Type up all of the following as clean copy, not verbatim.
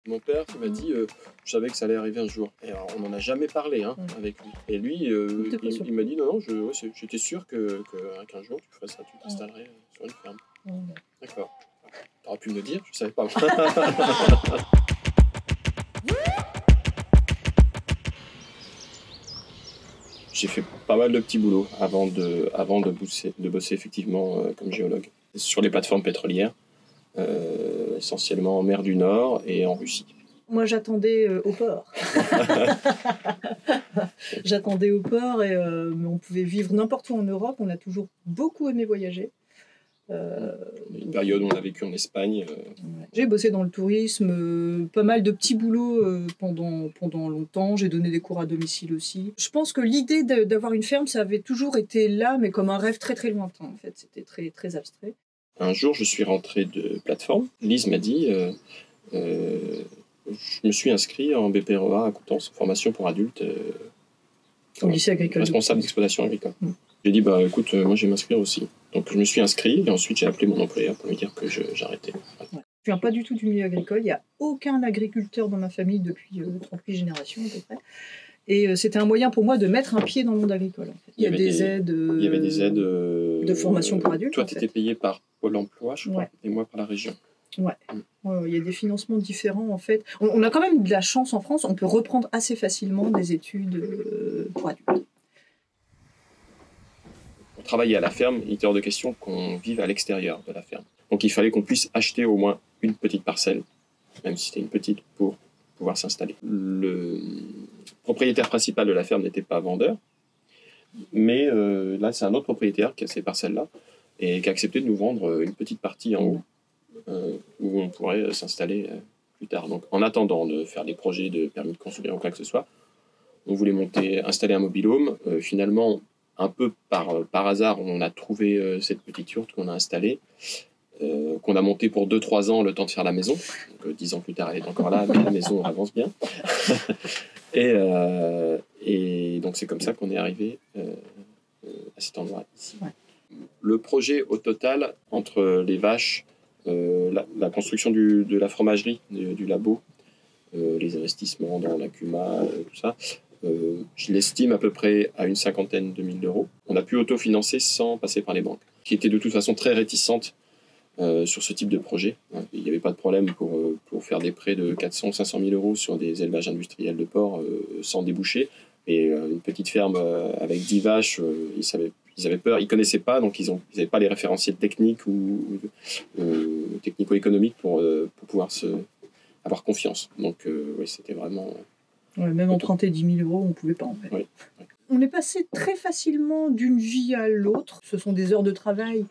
Mon père qui m'a dit je savais que ça allait arriver un jour. Et alors, on n'en a jamais parlé avec lui. Et lui, il m'a dit non, j'étais sûr qu'un jour tu ferais ça, tu t'installerais sur une ferme. D'accord. T'aurais pu me le dire, je savais pas. J'ai fait pas mal de petits boulots avant de bosser effectivement comme géologue. Sur les plateformes pétrolières, essentiellement en mer du Nord et en Russie. Moi, j'attendais au port. J'attendais au port et on pouvait vivre n'importe où en Europe. On a toujours beaucoup aimé voyager. Une période où on a vécu en Espagne. J'ai bossé dans le tourisme, pas mal de petits boulots pendant longtemps. J'ai donné des cours à domicile aussi. Je pense que l'idée d'avoir une ferme, ça avait toujours été là, mais comme un rêve très très lointain. En fait, c'était très très abstrait. Un jour, je suis rentré de plateforme. Lise m'a dit je me suis inscrit en BPREA à Coutances, formation pour adultes. Au lycée agricole. Responsable d'exploitation agricole. J'ai dit, écoute, moi je vais m'inscrire aussi. Donc je me suis inscrit et ensuite j'ai appelé mon employeur pour lui dire que j'arrêtais. Ouais. Je viens pas du tout du milieu agricole. Il n'y a aucun agriculteur dans ma famille depuis 38 générations à peu près. Et c'était un moyen pour moi de mettre un pied dans le monde agricole. En fait. Il y avait des aides. Il y avait des aides de formation pour adultes. Toi, tu étais payé par Pôle emploi, je crois, et moi par la région. Ouais. Il y a des financements différents en fait. On a quand même de la chance en France, on peut reprendre assez facilement des études pour adultes. Pour travailler à la ferme, il était hors de question qu'on vive à l'extérieur de la ferme. Donc il fallait qu'on puisse acheter au moins une petite parcelle, même si c'était une petite, pour pouvoir s'installer. Le propriétaire principal de la ferme n'était pas vendeur, mais là c'est un autre propriétaire qui a ces parcelles-là et qui a accepté de nous vendre une petite partie en haut. Où on pourrait s'installer plus tard. Donc, en attendant de faire des projets de permis de construire ou quoi que ce soit, on voulait installer un mobil-home. Finalement, un peu par hasard, on a trouvé cette petite yourte qu'on a installée, qu'on a montée pour 2-3 ans, le temps de faire la maison. Donc, 10 ans plus tard, elle est encore là, mais la maison avance bien. Et donc, c'est comme ça qu'on est arrivé à cet endroit ici. Ouais. Le projet, au total, entre les vaches, la construction de la fromagerie, du labo, les investissements dans la CUMA, tout ça, je l'estime à peu près à une 50aine de mille d'euros. On a pu autofinancer sans passer par les banques, qui étaient de toute façon très réticentes sur ce type de projet. Il n'y avait pas de problème pour faire des prêts de 400 ou 500 000 euros sur des élevages industriels de porc sans déboucher. Et une petite ferme avec 10 vaches, ils avaient peur, ils ne connaissaient pas, donc ils n'avaient pas les référentiels techniques ou technico-économiques pour pouvoir avoir confiance. Donc oui, c'était vraiment... Ouais, même emprunter 10 000 euros, on ne pouvait pas en fait. Oui. On est passé très facilement d'une vie à l'autre. Ce sont des heures de travail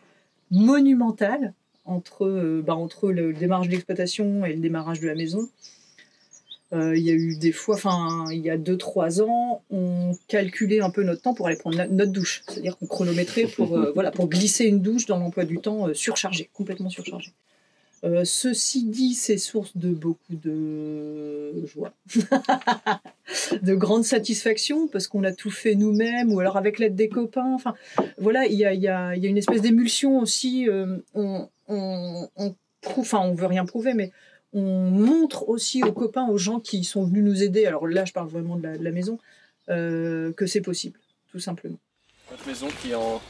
monumentales entre le démarrage de l'exploitation et le démarrage de la maison. Il y a eu des fois, il y a 2-3 ans, on calculait un peu notre temps pour aller prendre notre douche. C'est-à-dire qu'on chronométrait pour glisser une douche dans l'emploi du temps surchargé, complètement surchargé. Ceci dit, c'est source de beaucoup de joie, de grande satisfaction, parce qu'on a tout fait nous-mêmes, ou alors avec l'aide des copains. Enfin, voilà, il y a une espèce d'émulsion aussi. On veut rien prouver, mais on montre aussi aux copains, aux gens qui sont venus nous aider, alors là je parle vraiment de la maison, que c'est possible, tout simplement. Notre maison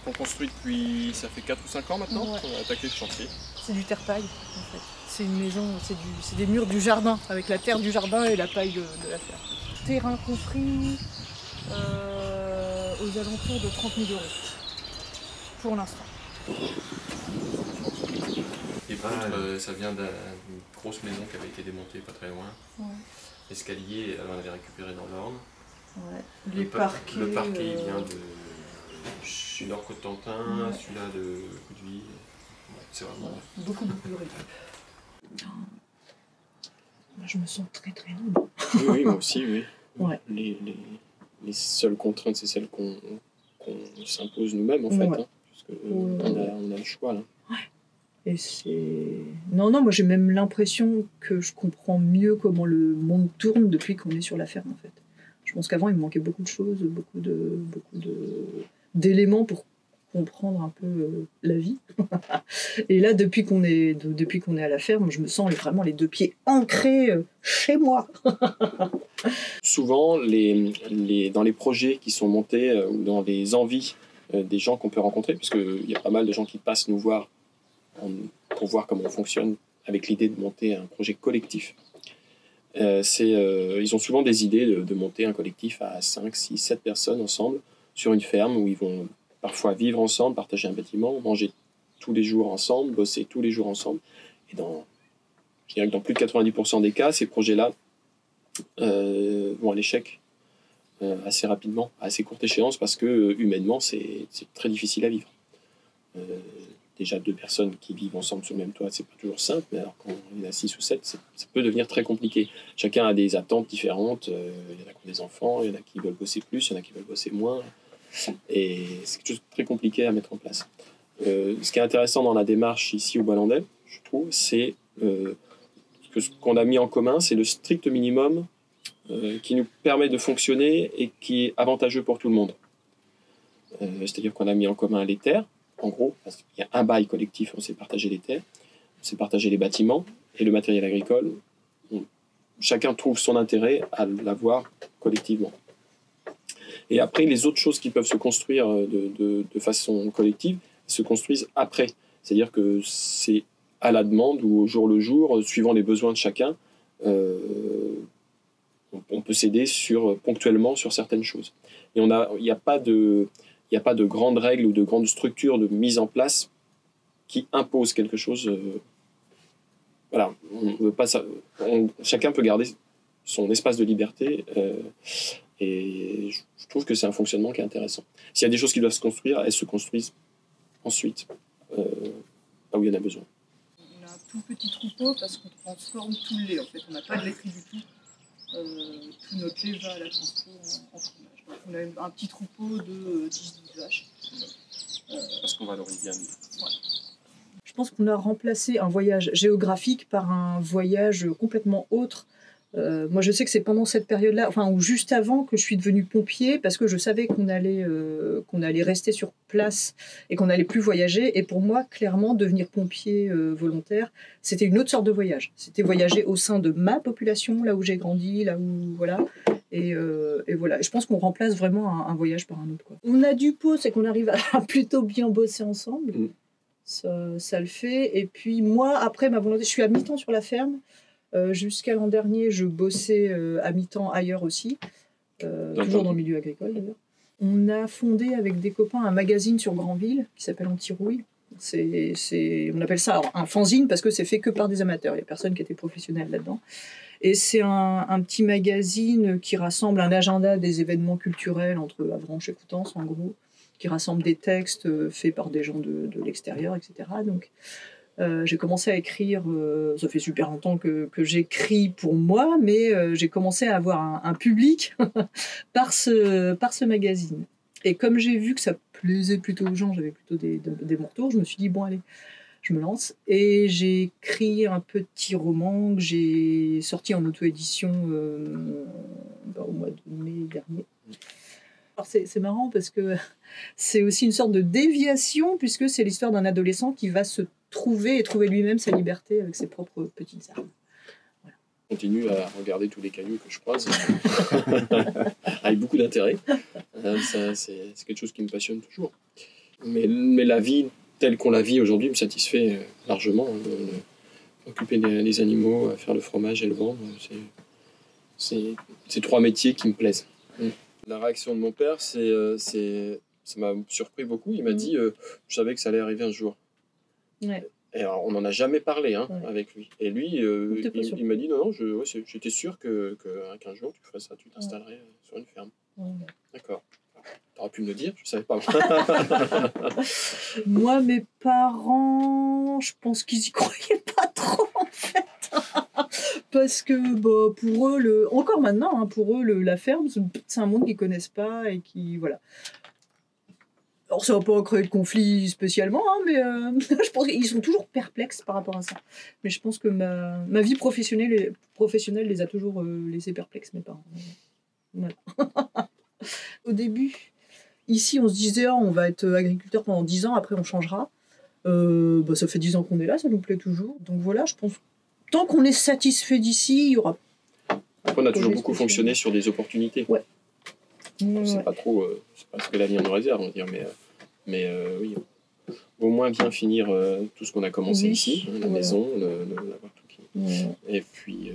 qu'on construit depuis, ça fait 4 ou 5 ans maintenant, ouais. On a attaqué le chantier. C'est du terre-paille en fait. C'est une maison, c'est des murs du jardin, avec la terre du jardin et la paille de la ferme. Terrain compris, aux alentours de 30 000 euros, pour l'instant. Et ça vient d'une grosse maison qui avait été démontée pas très loin. Ouais. L'escalier, elle en avait récupéré dans l'Orne. Ouais. Le parquet il vient du Nord-Cotentin, celui-là de Coudeville. C'est vraiment... Beaucoup de réduit. Je me sens très très libre. Oui, moi aussi, oui. Ouais. Les seules contraintes, c'est celles qu'on s'impose nous-mêmes, en fait. Ouais. Hein, parce qu'on a le choix, là. Ouais. Et c'est... Non, moi j'ai même l'impression que je comprends mieux comment le monde tourne depuis qu'on est sur la ferme, en fait. Je pense qu'avant, il me manquait beaucoup de choses, beaucoup d'éléments pour comprendre un peu la vie. Et là, depuis qu'on est à la ferme, je me sens vraiment les deux pieds ancrés chez moi. Souvent, dans les projets qui sont montés ou dans les envies des gens qu'on peut rencontrer, puisqu'il y a pas mal de gens qui passent nous voir pour voir comment on fonctionne avec l'idée de monter un projet collectif. Ils ont souvent des idées de monter un collectif à 5, 6, 7 personnes ensemble sur une ferme où ils vont parfois vivre ensemble, partager un bâtiment, manger tous les jours ensemble, bosser tous les jours ensemble. Et je dirais que dans plus de 90% des cas, ces projets-là vont à l'échec assez rapidement, à assez courte échéance, parce que humainement, c'est très difficile à vivre. Déjà 2 personnes qui vivent ensemble sur le même toit, c'est pas toujours simple, mais alors quand il y en a 6 ou 7, ça peut devenir très compliqué. Chacun a des attentes différentes, il y en a qui ont des enfants, il y en a qui veulent bosser plus, il y en a qui veulent bosser moins, et c'est quelque chose de très compliqué à mettre en place. Ce qui est intéressant dans la démarche ici au Bois-Landais, je trouve, c'est ce qu'on a mis en commun, c'est le strict minimum qui nous permet de fonctionner et qui est avantageux pour tout le monde. C'est-à-dire qu'on a mis en commun les terres. En gros, il y a un bail collectif, on s'est partagé les terres, on s'est partagé les bâtiments et le matériel agricole. Chacun trouve son intérêt à l'avoir collectivement. Et après, les autres choses qui peuvent se construire de façon collective se construisent après. C'est-à-dire que c'est à la demande ou au jour le jour, suivant les besoins de chacun, on peut s'aider ponctuellement sur certaines choses. Et il n'y a pas de grandes règles ou de grandes structures de mise en place qui imposent quelque chose. Voilà, on veut pas ça. Chacun peut garder son espace de liberté et je trouve que c'est un fonctionnement qui est intéressant. S'il y a des choses qui doivent se construire, elles se construisent ensuite, là où il y en a besoin. On a un tout petit troupeau parce qu'on transforme tout le lait. En fait, on n'a pas de laiterie du tout. Tout notre lait va à la transformation en fromage. Donc, on a un petit troupeau de 10-12 vaches. Parce qu'on valorise bien. Ouais. Je pense qu'on a remplacé un voyage géographique par un voyage complètement autre. Moi, je sais que c'est pendant cette période-là, ou juste avant, que je suis devenue pompier, parce que je savais qu'on allait rester sur place et qu'on n'allait plus voyager. Et pour moi, clairement, devenir pompier volontaire, c'était une autre sorte de voyage. C'était voyager au sein de ma population, là où j'ai grandi, là où voilà. Et voilà. Je pense qu'on remplace vraiment un voyage par un autre, quoi. On a du pot, c'est qu'on arrive à plutôt bien bosser ensemble. Ça le fait. Et puis moi, après ma volonté, je suis à mi-temps sur la ferme. Jusqu'à l'an dernier, je bossais à mi-temps ailleurs aussi, toujours dans le milieu agricole d'ailleurs. On a fondé avec des copains un magazine sur Granville qui s'appelle Antirouille. On appelle ça un fanzine parce que c'est fait que par des amateurs, il n'y a personne qui était professionnel là-dedans. Et c'est un petit magazine qui rassemble un agenda des événements culturels entre Avranches et Coutances, en gros, qui rassemble des textes faits par des gens de l'extérieur, etc. Donc, j'ai commencé à écrire, ça fait super longtemps que j'écris pour moi, mais j'ai commencé à avoir un public par ce magazine. Et comme j'ai vu que ça plaisait plutôt aux gens, j'avais plutôt des bons retours, je me suis dit, bon allez, je me lance. Et j'ai écrit un petit roman que j'ai sorti en auto-édition au mois de mai dernier. Alors c'est marrant parce que c'est aussi une sorte de déviation, puisque c'est l'histoire d'un adolescent qui va se trouver lui-même sa liberté avec ses propres petites armes. Voilà. Je continue à regarder tous les cailloux que je croise avec beaucoup d'intérêt. C'est quelque chose qui me passionne toujours. Mais la vie telle qu'on la vit aujourd'hui me satisfait largement. Occuper les animaux, faire le fromage et le vendre, c'est 3 métiers qui me plaisent. La réaction de mon père, ça m'a surpris beaucoup. Il m'a dit je savais que ça allait arriver un jour. Ouais. Et alors, on n'en a jamais parlé ouais. avec lui. Et lui, il m'a dit non, j'étais sûr qu'un jour tu ferais ça, tu t'installerais sur une ferme. Ouais. D'accord. T'aurais pu me le dire, je ne savais pas. Moi, mes parents, je pense qu'ils y croyaient pas trop en fait. Parce que pour eux, encore maintenant, pour eux, la ferme, c'est un monde qu'ils connaissent pas et qui, voilà. Alors ça va pas créer de conflit spécialement, mais je pense qu'ils sont toujours perplexes par rapport à ça. Mais je pense que ma vie professionnelle les a toujours laissés perplexes, mes parents. Voilà. Au début, ici, on se disait, oh, on va être agriculteur pendant 10 ans, après on changera. Ça fait 10 ans qu'on est là, ça nous plaît toujours. Donc voilà, je pense, tant qu'on est satisfait d'ici, il y aura... Après, on a toujours beaucoup fonctionné sur des opportunités. Ouais. C'est pas trop c'est pas ce que l'avenir nous réserve, on va dire, mais oui. Au moins bien finir tout ce qu'on a commencé ici, la maison, l'avoir tout qui. Et puis...